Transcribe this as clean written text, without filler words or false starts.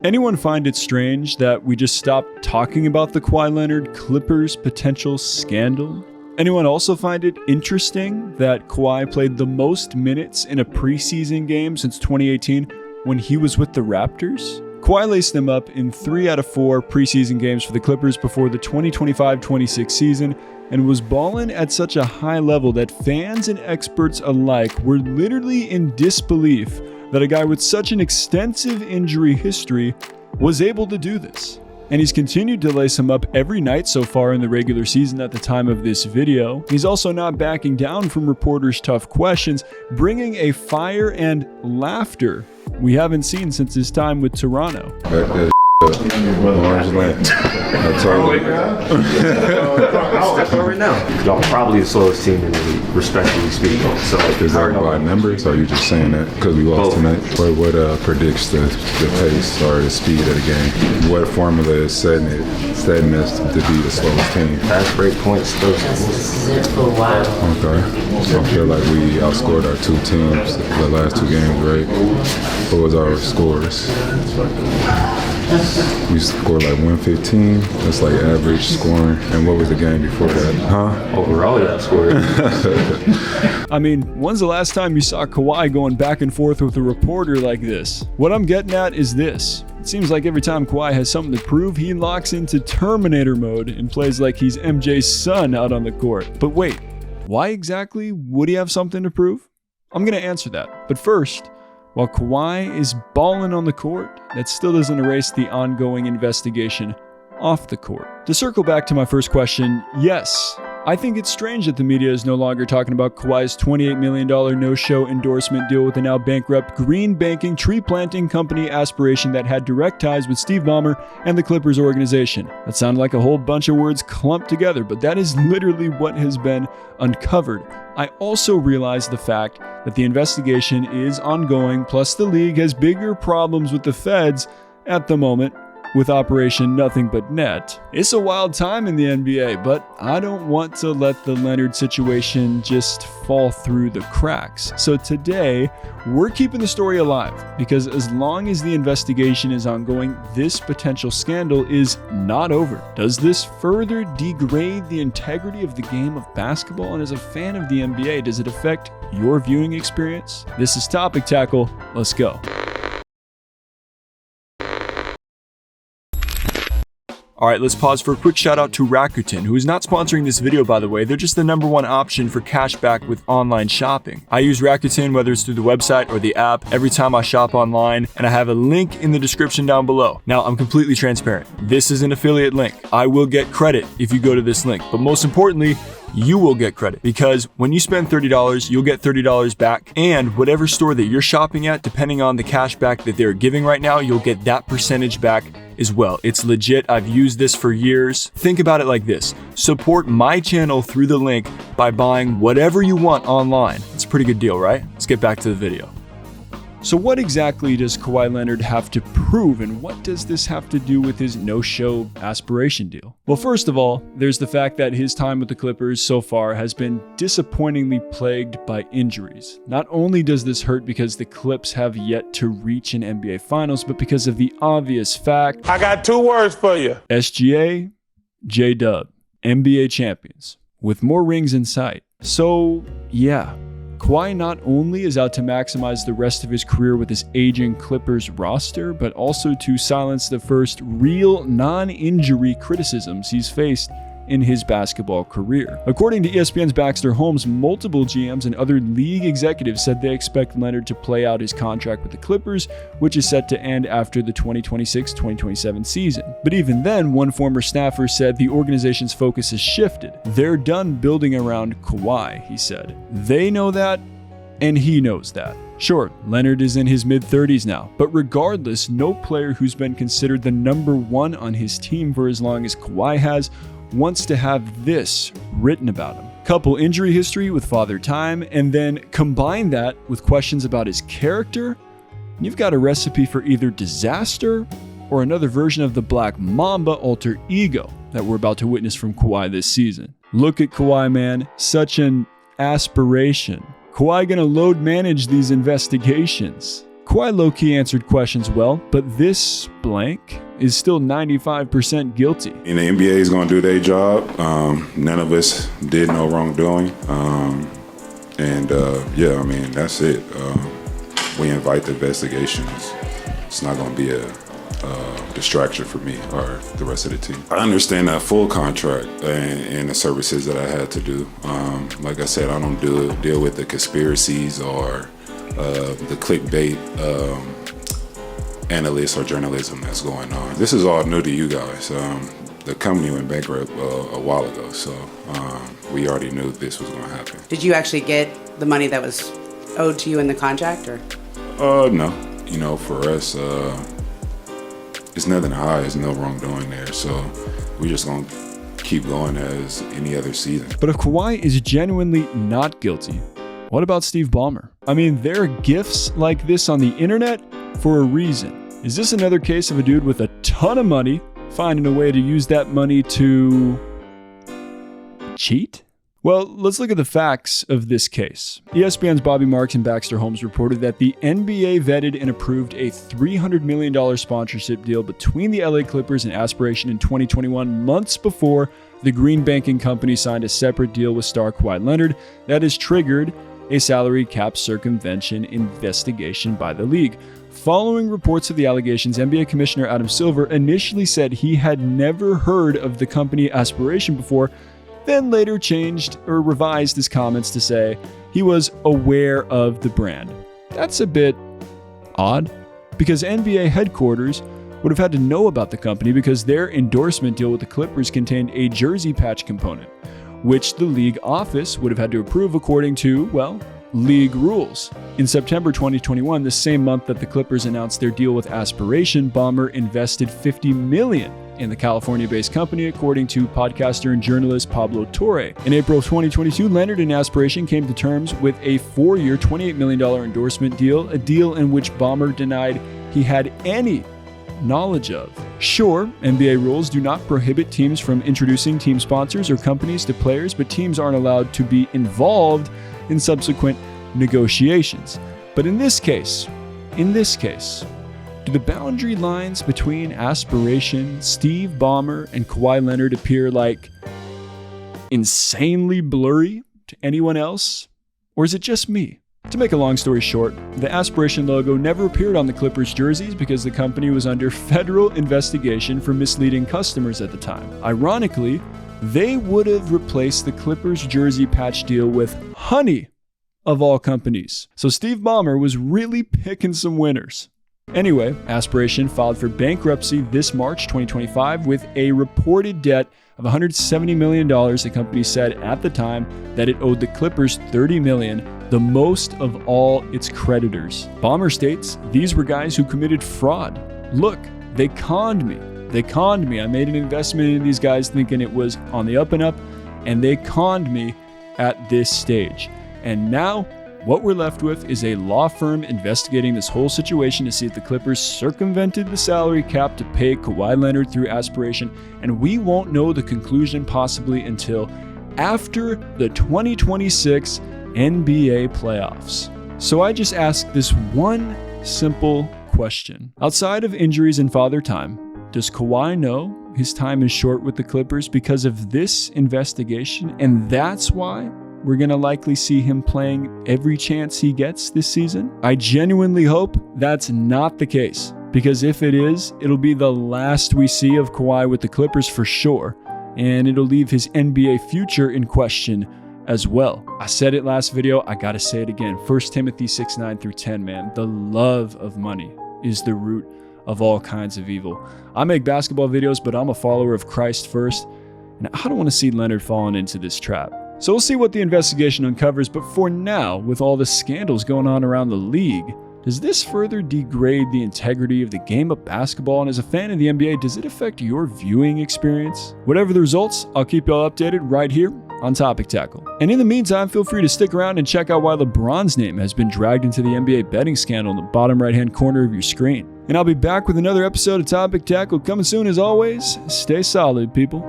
Anyone find it strange that we just stopped talking about the Kawhi Leonard Clippers potential scandal? Anyone also find it interesting that Kawhi played the most minutes in a preseason game since 2018 when he was with the Raptors? Kawhi laced them up in 3 out of 4 preseason games for the Clippers before the 2025-26 season and was balling at such a high level that fans and experts alike were literally in disbelief that a guy with such an extensive injury history was able to do this. And he's continued to lace him up every night so far in the regular season at the time of this video. He's also not backing down from reporters' tough questions, bringing a fire and laughter we haven't seen since his time with Toronto. Orange Land. That's right now. Y'all probably the slowest team in the league, respectfully speaking. So is that by numbers, or are you just saying that because we lost tonight? What predicts the pace or the speed of the game? What formula is setting us to be the slowest team? Fast break points, those. Okay. So I feel like we outscored our 2 teams the last 2 games, right? What was our scores? We scored like 115. That's like average scoring. And what was the game before that? Huh? Overall, yeah, scored. I mean, when's the last time you saw Kawhi going back and forth with a reporter like this? What I'm getting at is this. It seems like every time Kawhi has something to prove, he locks into Terminator mode and plays like he's MJ's son out on the court. But wait, why exactly would he have something to prove? I'm going to answer that. But first, while Kawhi is balling on the court, that still doesn't erase the ongoing investigation off the court. To circle back to my first question, yes, I think it's strange that the media is no longer talking about Kawhi's $28 million no-show endorsement deal with the now-bankrupt green banking tree planting company Aspiration that had direct ties with Steve Ballmer and the Clippers organization. That sounded like a whole bunch of words clumped together, but that is literally what has been uncovered. I also realize the fact that the investigation is ongoing, plus the league has bigger problems with the feds at the moment with Operation Nothing But Net. It's a wild time in the NBA, but I don't want to let the Leonard situation just fall through the cracks. So today, we're keeping the story alive because as long as the investigation is ongoing, this potential scandal is not over. Does this further degrade the integrity of the game of basketball? And as a fan of the NBA, does it affect your viewing experience? This is Topic Tackle. Let's go. Alright, let's pause for a quick shout out to Rakuten, who is not sponsoring this video by the way. They're just the #1 option for cashback with online shopping. I use Rakuten whether it's through the website or the app every time I shop online, and I have a link in the description down below. Now, I'm completely transparent. This is an affiliate link. I will get credit if you go to this link, but most importantly, you will get credit because when you spend $30, you'll get $30 back, and whatever store that you're shopping at, depending on the cash back that they're giving right now, you'll get that percentage back as well. It's legit. I've used this for years. Think about it like this. Support my channel through the link by buying whatever you want online. It's a pretty good deal, right? Let's get back to the video. So what exactly does Kawhi Leonard have to prove, and what does this have to do with his no-show Aspiration deal? Well, first of all, there's the fact that his time with the Clippers so far has been disappointingly plagued by injuries. Not only does this hurt because the Clips have yet to reach an NBA Finals, but because of the obvious fact, I got 2 words for you. SGA, J-Dub, NBA champions, with more rings in sight. So, yeah. Kawhi not only is out to maximize the rest of his career with his aging Clippers roster, but also to silence the first real non-injury criticisms he's faced in his basketball career. According to ESPN's Baxter Holmes, multiple GMs and other league executives said they expect Leonard to play out his contract with the Clippers, which is set to end after the 2026-2027 season. But even then, one former staffer said the organization's focus has shifted. They're done building around Kawhi, he said. They know that, and he knows that. Sure, Leonard is in his mid-30s now, but regardless, no player who's been considered the #1 on his team for as long as Kawhi has wants to have this written about him. Couple injury history with Father Time, and then combine that with questions about his character, you've got a recipe for either disaster or another version of the Black Mamba alter ego that we're about to witness from Kawhi this season. Look at Kawhi, man. Such an aspiration. Kawhi gonna load manage these investigations. Kawhi low-key answered questions well, but this blank is still 95% guilty. And the NBA is going to do their job. None of us did no wrongdoing. Yeah, I mean, that's it. We invite the investigations. It's not going to be a distraction for me or the rest of the team. I understand that full contract and the services that I had to do. Like I said, I don't deal with the conspiracies or the clickbait analysts or journalism that's going on. This is all new to you guys. The company went bankrupt a while ago, so we already knew this was going to happen. Did you actually get the money that was owed to you in the contract, or? No. You know, for us, it's nothing to hide. There's no wrongdoing there, so we're just going to keep going as any other season. But if Kawhi is genuinely not guilty, what about Steve Ballmer? I mean, there are gifs like this on the internet for a reason. Is this another case of a dude with a ton of money finding a way to use that money to cheat? Well, let's look at the facts of this case. ESPN's Bobby Marks and Baxter Holmes reported that the NBA vetted and approved a $300 million sponsorship deal between the LA Clippers and Aspiration in 2021, months before the green banking company signed a separate deal with star Kawhi Leonard that has triggered a salary cap circumvention investigation by the league. Following reports of the allegations, NBA Commissioner Adam Silver initially said he had never heard of the company Aspiration before, then later changed or revised his comments to say he was aware of the brand. That's a bit odd, because NBA headquarters would have had to know about the company because their endorsement deal with the Clippers contained a jersey patch component, which the league office would have had to approve according to, well, league rules. In September 2021, the same month that the Clippers announced their deal with Aspiration, Ballmer invested $50 million in the California-based company, according to podcaster and journalist Pablo Torre. In April of 2022, Leonard and Aspiration came to terms with a 4-year, $28 million endorsement deal, a deal in which Ballmer denied he had any knowledge of. Sure, NBA rules do not prohibit teams from introducing team sponsors or companies to players, but teams aren't allowed to be involved in subsequent negotiations. But in this case, do the boundary lines between Aspiration, Steve Ballmer, and Kawhi Leonard appear like insanely blurry to anyone else? Or is it just me? To make a long story short, the Aspiration logo never appeared on the Clippers jerseys because the company was under federal investigation for misleading customers at the time. Ironically, they would have replaced the Clippers jersey patch deal with honey, of all companies. So Steve Ballmer was really picking some winners. Anyway, Aspiration filed for bankruptcy this March 2025 with a reported debt of $170 million. The company said at the time that it owed the Clippers $30 million, the most of all its creditors. Ballmer states, "These were guys who committed fraud. Look, they conned me. I made an investment in these guys thinking it was on the up and up, and they conned me at this stage. And now, what we're left with is a law firm investigating this whole situation to see if the Clippers circumvented the salary cap to pay Kawhi Leonard through Aspiration, and we won't know the conclusion possibly until after the 2026 NBA playoffs." So I just ask this one simple question. Outside of injuries and father time, does Kawhi know his time is short with the Clippers because of this investigation, and that's why we're going to likely see him playing every chance he gets this season? I genuinely hope that's not the case, because if it is, it'll be the last we see of Kawhi with the Clippers for sure, and it'll leave his NBA future in question as well. I said it last video, I gotta say it again. 1 Timothy 6:9-10, man. The love of money is the root of all kinds of evil. I make basketball videos, but I'm a follower of Christ first, and I don't want to see Leonard falling into this trap. So we'll see what the investigation uncovers, but for now, with all the scandals going on around the league, does this further degrade the integrity of the game of basketball? And as a fan of the NBA, does it affect your viewing experience? Whatever the results, I'll keep y'all updated right here on Topic Tackle. And in the meantime, feel free to stick around and check out why LeBron's name has been dragged into the NBA betting scandal in the bottom right-hand corner of your screen. And I'll be back with another episode of Topic Tackle coming soon. As always, stay solid, people.